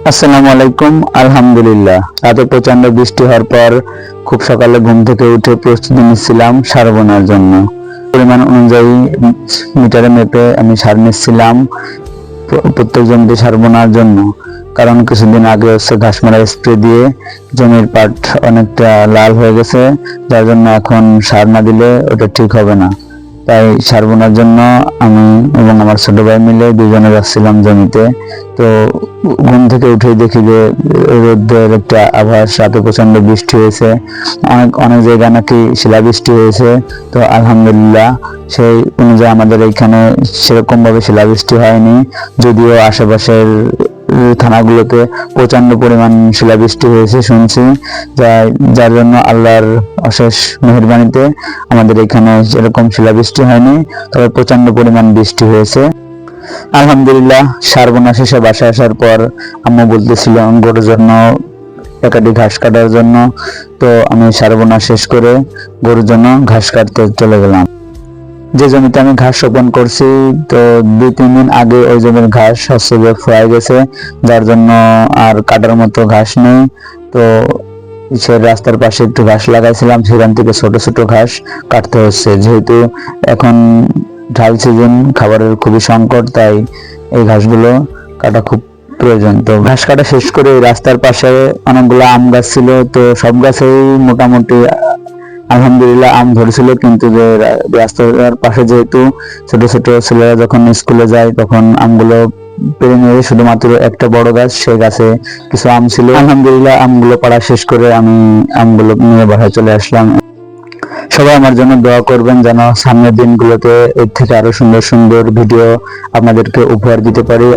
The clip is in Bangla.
আসসালামু আলাইকুম। আলহামদুলিল্লাহ, রাতে প্রচন্ড বৃষ্টি হওয়ার পর খুব সকালে ঘুম থেকে উঠে প্রস্তুতি নিচ্ছিলাম সার বোনার জন্য। পরিমাণ অনুযায়ী মিটারে মেপে আমি সার নিচ্ছিলাম প্রত্যেক জমিতে সার বোনার জন্য। কারণ কিছুদিন আগে ঘাস মারা স্প্রে দিয়ে জমির পাট অনেকটা লাল হয়ে গেছে, যার জন্য এখন সার না দিলে ওটা ঠিক হবে না। তাই সার বোনার জন্য আমি এবং আমার ছোট ভাই মিলে দুজনে যাচ্ছিলাম জমিতে। তো ঘুম থেকে উঠে দেখি যে রোদের একটা আভাস, রাতে প্রচন্ড বৃষ্টি হয়েছে, অনেক অনেক জায়গায় নাকি শিলাবৃষ্টি হয়েছে। তো আলহামদুলিল্লাহ, সেই অনুযায়ী আমাদের এখানে সেরকম ভাবে শিলাবৃষ্টি হয়নি, যদিও আশেপাশের থানাগুলোতে প্রচন্ড পরিমাণ শিলাবৃষ্টি হয়েছে শুনছি। যার জন্য আল্লাহর অশেষ মেহেরবানিতে আমাদের এখানে সেরকম শিলাবৃষ্টি হয়নি, তবে প্রচন্ড পরিমাণ বৃষ্টি হয়েছে। আলহামদুলিল্লাহ, সার বোনা শেষে বাসায় আসার পর আম্মু বলতেছিল গরুর জন্য একাডি ঘাস কাটার জন্য। তো আমি সার বোনা শেষ করে গরুর জন্য ঘাস কাটতে চলে গেলাম। যে জমিতে আমি ঘাস রোপণ করছি, তো 2-3 দিন আগে ওই জমির ঘাস হচ্ছে ফুরাই গেছে, যার জন্য আর কাটার মতো ঘাস নেই। তো সে রাস্তার পাশে একটু ঘাস লাগাইছিলাম, সেখান থেকে ছোট ছোট ঘাস কাটতে হচ্ছে, যেহেতু এখন ঢাল সিজন, খাবারের খুবই সংকট, তাই এই ঘাসগুলো কাটা খুব প্রয়োজন। তো ঘাস কাটা শেষ করে রাস্তার পাশে অনেকগুলো আম গাছ ছিল, তো সব গাছেই মোটামুটি আলহামদুলিল্লাহ আম ধরেছিল। কিন্তু যে রাস্তার পাশে যেহেতু ছোট ছোট ছেলেরা যখন স্কুলে যায়, তখন আমগুলো পেরে নিয়ে শুধুমাত্র একটা বড় গাছ, সেই গাছে কিছু আম ছিল। আলহামদুলিল্লাহ আমগুলো পাড়া শেষ করে আমি আমগুলো নিয়ে বাসায় চলে আসলাম। সবাই আমার জন্য দোয়া করবেন, যেন সামনের দিনগুলোতে এর থেকে আরো সুন্দর সুন্দর ভিডিও আপনাদেরকে উপহার দিতে পারি।